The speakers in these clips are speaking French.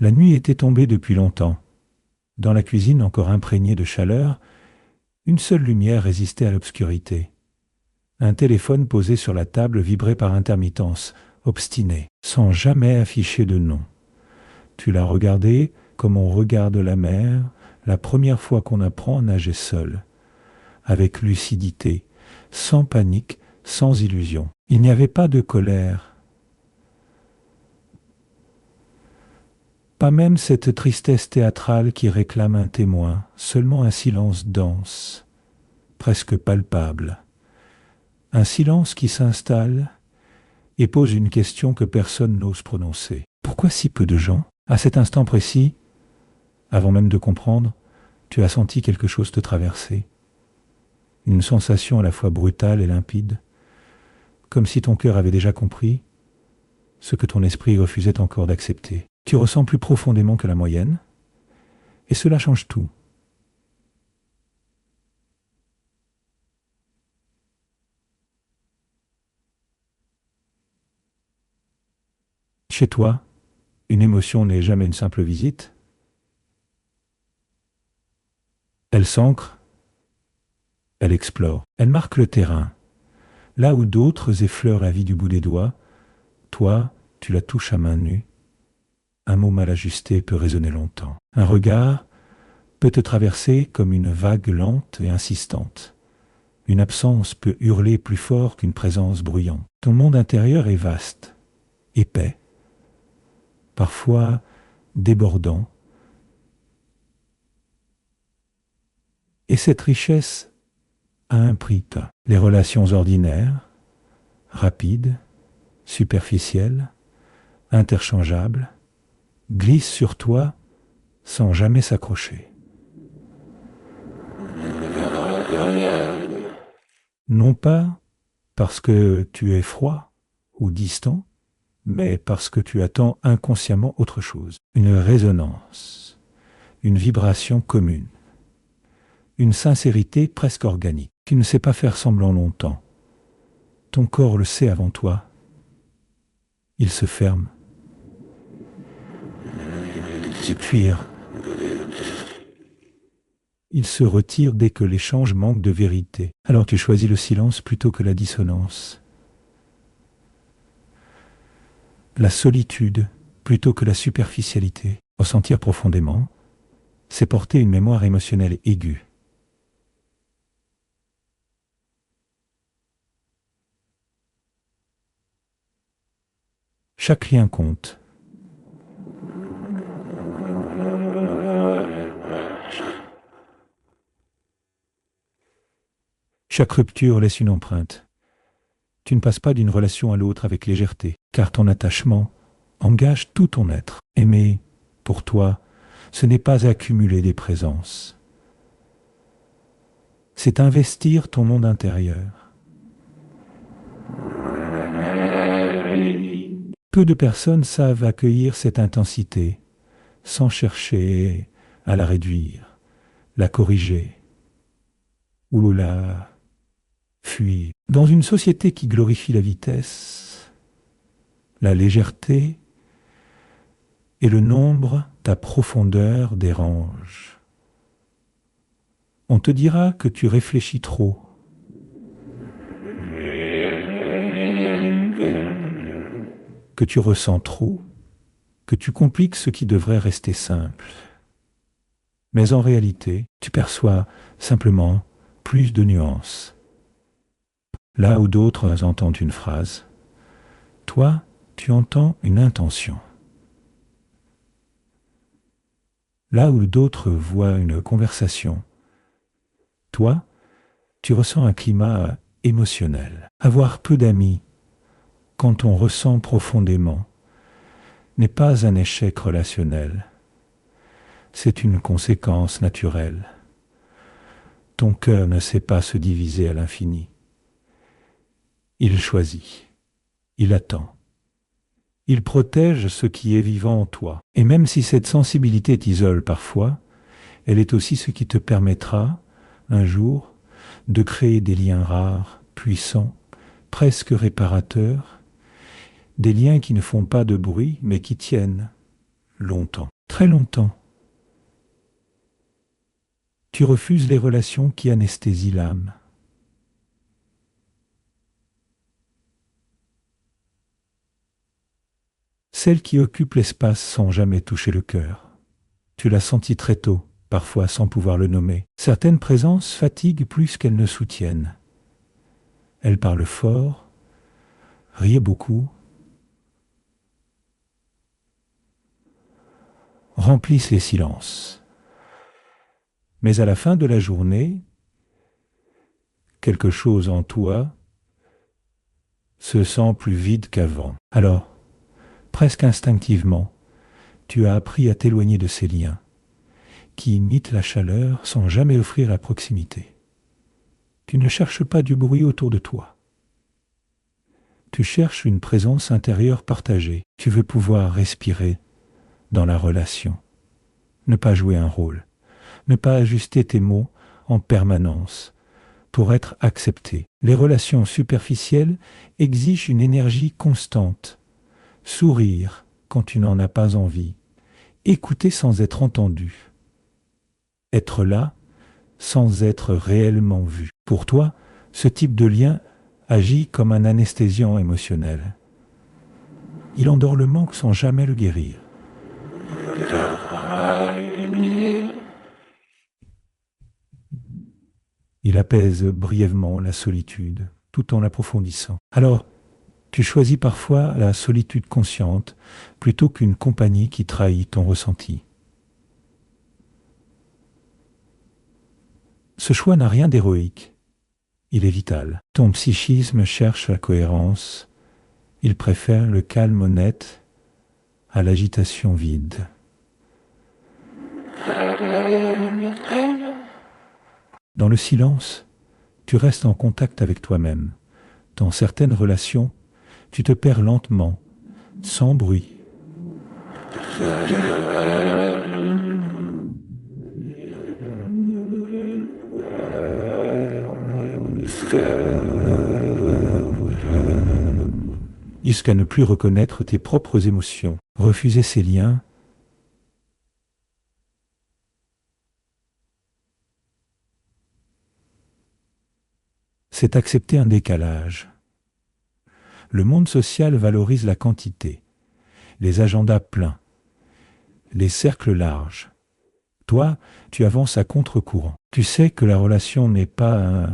La nuit était tombée depuis longtemps. Dans la cuisine encore imprégnée de chaleur, une seule lumière résistait à l'obscurité. Un téléphone posé sur la table vibrait par intermittence, obstiné, sans jamais afficher de nom. Tu l'as regardé comme on regarde la mer, la première fois qu'on apprend à nager seul, avec lucidité, sans panique, sans illusion. Il n'y avait pas de colère, pas même cette tristesse théâtrale qui réclame un témoin, seulement un silence dense, presque palpable. Un silence qui s'installe et pose une question que personne n'ose prononcer. Pourquoi si peu de gens? À cet instant précis, avant même de comprendre, tu as senti quelque chose te traverser. Une sensation à la fois brutale et limpide, comme si ton cœur avait déjà compris ce que ton esprit refusait encore d'accepter. Tu ressens plus profondément que la moyenne, et cela change tout. Chez toi, une émotion n'est jamais une simple visite. Elle s'ancre, elle explore, elle marque le terrain. Là où d'autres effleurent la vie du bout des doigts, toi, tu la touches à main nue. Un mot mal ajusté peut résonner longtemps. Un regard peut te traverser comme une vague lente et insistante. Une absence peut hurler plus fort qu'une présence bruyante. Ton monde intérieur est vaste, épais, parfois débordant. Et cette richesse a un prix. Les relations ordinaires, rapides, superficielles, interchangeables, glissent sur toi sans jamais s'accrocher. Non pas parce que tu es froid ou distant, mais parce que tu attends inconsciemment autre chose. Une résonance, une vibration commune, une sincérité presque organique. Tu ne sais pas faire semblant longtemps. Ton corps le sait avant toi. Il se ferme. Fuir. Il se retire dès que l'échange manque de vérité. Alors tu choisis le silence plutôt que la dissonance. La solitude plutôt que la superficialité. Ressentir profondément, c'est porter une mémoire émotionnelle aiguë. Chaque lien compte. Chaque rupture laisse une empreinte. Tu ne passes pas d'une relation à l'autre avec légèreté, car ton attachement engage tout ton être. Aimer, pour toi, ce n'est pas accumuler des présences. C'est investir ton monde intérieur. Peu de personnes savent accueillir cette intensité, sans chercher à la réduire, la corriger, ou la fuir. Dans une société qui glorifie la vitesse, la légèreté et le nombre, ta profondeur dérange. On te dira que tu réfléchis trop. Que tu ressens trop, que tu compliques ce qui devrait rester simple. Mais en réalité, tu perçois simplement plus de nuances. Là où d'autres entendent une phrase, toi, tu entends une intention. Là où d'autres voient une conversation, toi, tu ressens un climat émotionnel. Avoir peu d'amis, quand on ressent profondément, n'est pas un échec relationnel. C'est une conséquence naturelle. Ton cœur ne sait pas se diviser à l'infini. Il choisit, il attend. Il protège ce qui est vivant en toi. Et même si cette sensibilité t'isole parfois, elle est aussi ce qui te permettra, un jour, de créer des liens rares, puissants, presque réparateurs, des liens qui ne font pas de bruit, mais qui tiennent, longtemps, très longtemps. Tu refuses les relations qui anesthésient l'âme. Celles qui occupent l'espace sans jamais toucher le cœur. Tu l'as senti très tôt, parfois sans pouvoir le nommer. Certaines présences fatiguent plus qu'elles ne soutiennent. Elles parlent fort, rient beaucoup, remplissent les silences. Mais à la fin de la journée, quelque chose en toi se sent plus vide qu'avant. Alors, presque instinctivement, tu as appris à t'éloigner de ces liens qui imitent la chaleur sans jamais offrir la proximité. Tu ne cherches pas du bruit autour de toi. Tu cherches une présence intérieure partagée. Tu veux pouvoir respirer dans la relation, ne pas jouer un rôle, ne pas ajuster tes mots en permanence pour être accepté. Les relations superficielles exigent une énergie constante. Sourire quand tu n'en as pas envie. Écouter sans être entendu. Être là sans être réellement vu. Pour toi, ce type de lien agit comme un anesthésiant émotionnel. Il endort le manque sans jamais le guérir. Il apaise brièvement la solitude, tout en l'approfondissant. Alors, tu choisis parfois la solitude consciente plutôt qu'une compagnie qui trahit ton ressenti. Ce choix n'a rien d'héroïque. Il est vital. Ton psychisme cherche la cohérence. Il préfère le calme honnête à l'agitation vide. Dans le silence, tu restes en contact avec toi-même. Dans certaines relations, tu te perds lentement, sans bruit. Jusqu'à ne plus reconnaître tes propres émotions. Refuser ces liens, c'est accepter un décalage. Le monde social valorise la quantité, les agendas pleins, les cercles larges. Toi, tu avances à contre-courant. Tu sais que la relation n'est pas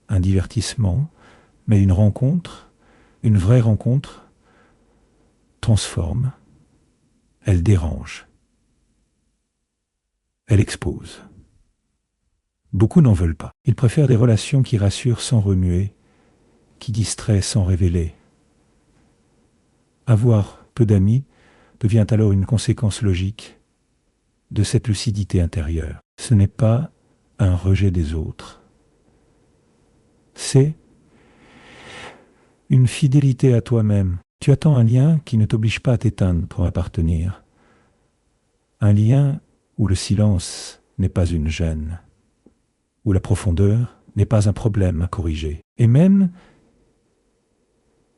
un divertissement, mais une rencontre, une vraie rencontre, transforme, elle dérange, elle expose. Beaucoup n'en veulent pas. Ils préfèrent des relations qui rassurent sans remuer, qui distraient sans révéler. Avoir peu d'amis devient alors une conséquence logique de cette lucidité intérieure. Ce n'est pas un rejet des autres. C'est une fidélité à toi-même. Tu attends un lien qui ne t'oblige pas à t'éteindre pour appartenir. Un lien où le silence n'est pas une gêne, où la profondeur n'est pas un problème à corriger. Et même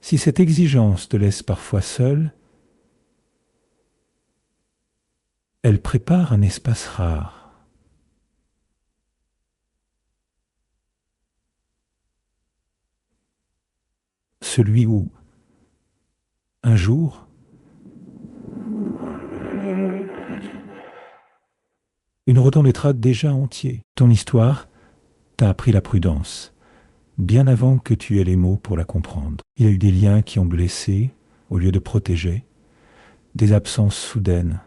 si cette exigence te laisse parfois seul, elle prépare un espace rare. Celui où, un jour, une retombetra déjà entier. Ton histoire t'a appris la prudence, bien avant que tu aies les mots pour la comprendre. Il y a eu des liens qui ont blessé au lieu de protéger, des absences soudaines.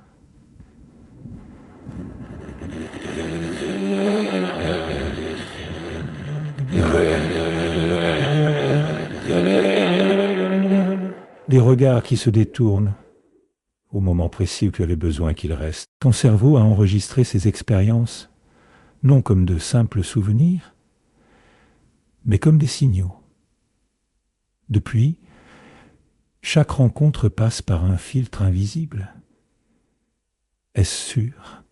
Des regards qui se détournent au moment précis où tu as les besoins qu'il reste. Ton cerveau a enregistré ces expériences, non comme de simples souvenirs, mais comme des signaux. Depuis, chaque rencontre passe par un filtre invisible. Est-ce sûr?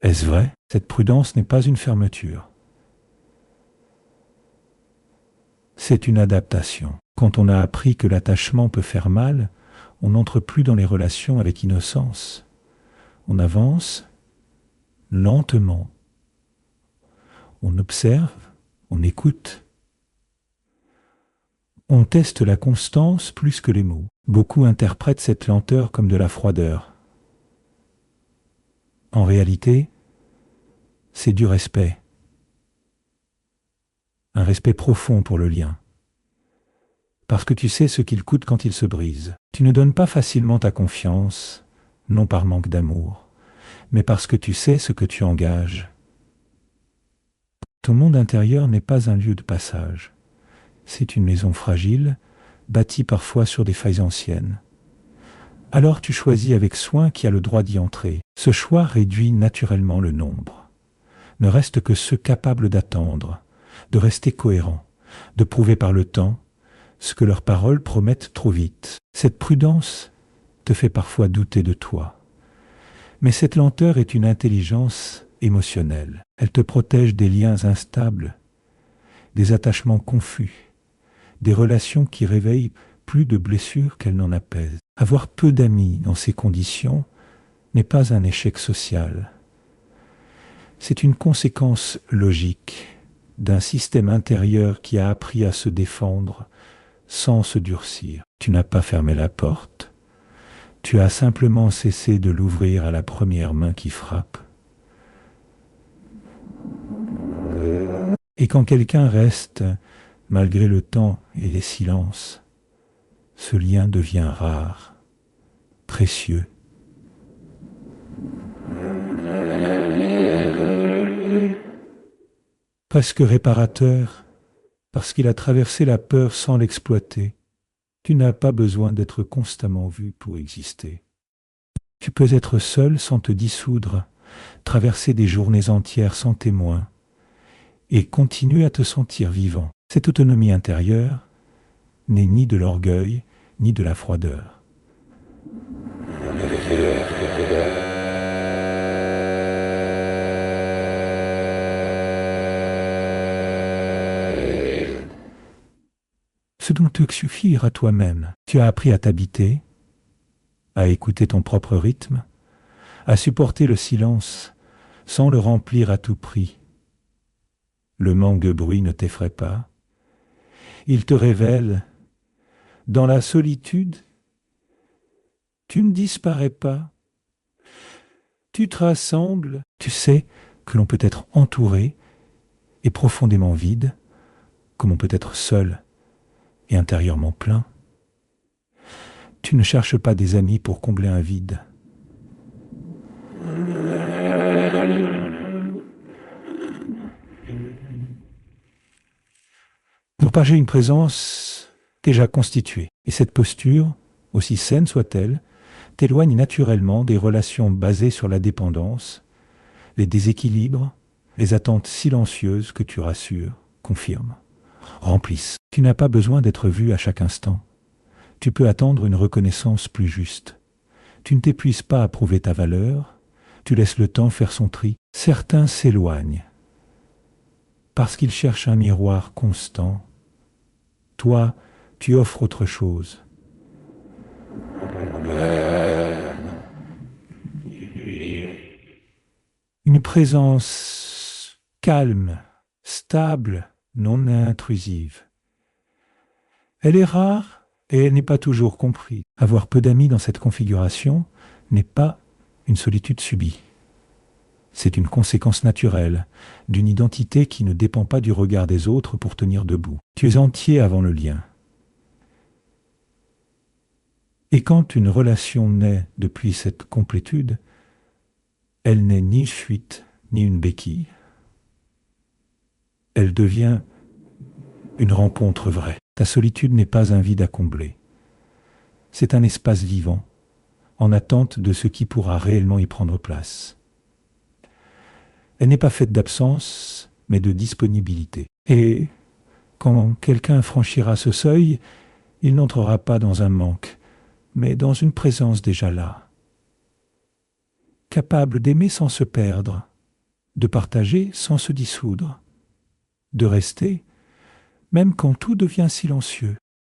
Est-ce vrai? Cette prudence n'est pas une fermeture. C'est une adaptation. Quand on a appris que l'attachement peut faire mal, On n'entre plus dans les relations avec innocence. On avance lentement. On observe, on écoute. On teste la constance plus que les mots. Beaucoup interprètent cette lenteur comme de la froideur. En réalité, c'est du respect. Un respect profond pour le lien. Parce que tu sais ce qu'il coûte quand il se brise. Tu ne donnes pas facilement ta confiance, non par manque d'amour, mais parce que tu sais ce que tu engages. Ton monde intérieur n'est pas un lieu de passage. C'est une maison fragile, bâtie parfois sur des failles anciennes. Alors tu choisis avec soin qui a le droit d'y entrer. Ce choix réduit naturellement le nombre. Ne restent que ceux capables d'attendre, de rester cohérents, de prouver par le temps ce que leurs paroles promettent trop vite. Cette prudence te fait parfois douter de toi. Mais cette lenteur est une intelligence émotionnelle. Elle te protège des liens instables, des attachements confus, des relations qui réveillent plus de blessures qu'elles n'en apaisent. Avoir peu d'amis dans ces conditions n'est pas un échec social. C'est une conséquence logique d'un système intérieur qui a appris à se défendre sans se durcir. Tu n'as pas fermé la porte, tu as simplement cessé de l'ouvrir à la première main qui frappe. Et quand quelqu'un reste, malgré le temps et les silences, ce lien devient rare, précieux. Presque réparateur, parce qu'il a traversé la peur sans l'exploiter. Tu n'as pas besoin d'être constamment vu pour exister. Tu peux être seul sans te dissoudre, traverser des journées entières sans témoin, et continuer à te sentir vivant. Cette autonomie intérieure n'est ni de l'orgueil, ni de la froideur. Ce dont te suffire à toi-même. Tu as appris à t'habiter, à écouter ton propre rythme, à supporter le silence sans le remplir à tout prix. Le manque de bruit ne t'effraie pas. Il te révèle, dans la solitude, tu ne disparais pas. Tu te rassembles, tu sais que l'on peut être entouré et profondément vide, comme on peut être seul et intérieurement plein. Tu ne cherches pas des amis pour combler un vide. Pour partager une présence déjà constituée. Et cette posture, aussi saine soit-elle, t'éloigne naturellement des relations basées sur la dépendance, les déséquilibres, les attentes silencieuses que tu rassures, confirmes, remplissent. Tu n'as pas besoin d'être vu à chaque instant. Tu peux attendre une reconnaissance plus juste. Tu ne t'épuises pas à prouver ta valeur, tu laisses le temps faire son tri. Certains s'éloignent parce qu'ils cherchent un miroir constant. Toi, tu offres autre chose. Une présence calme, stable, non intrusive. Elle est rare et elle n'est pas toujours comprise. Avoir peu d'amis dans cette configuration n'est pas une solitude subie. C'est une conséquence naturelle d'une identité qui ne dépend pas du regard des autres pour tenir debout. Tu es entier avant le lien. Et quand une relation naît depuis cette complétude, elle n'est ni une fuite, ni une béquille. Elle devient une rencontre vraie. Ta solitude n'est pas un vide à combler. C'est un espace vivant, en attente de ce qui pourra réellement y prendre place. Elle n'est pas faite d'absence, mais de disponibilité. Et quand quelqu'un franchira ce seuil, il n'entrera pas dans un manque, mais dans une présence déjà là. Capable d'aimer sans se perdre, de partager sans se dissoudre, de rester, même quand tout devient silencieux.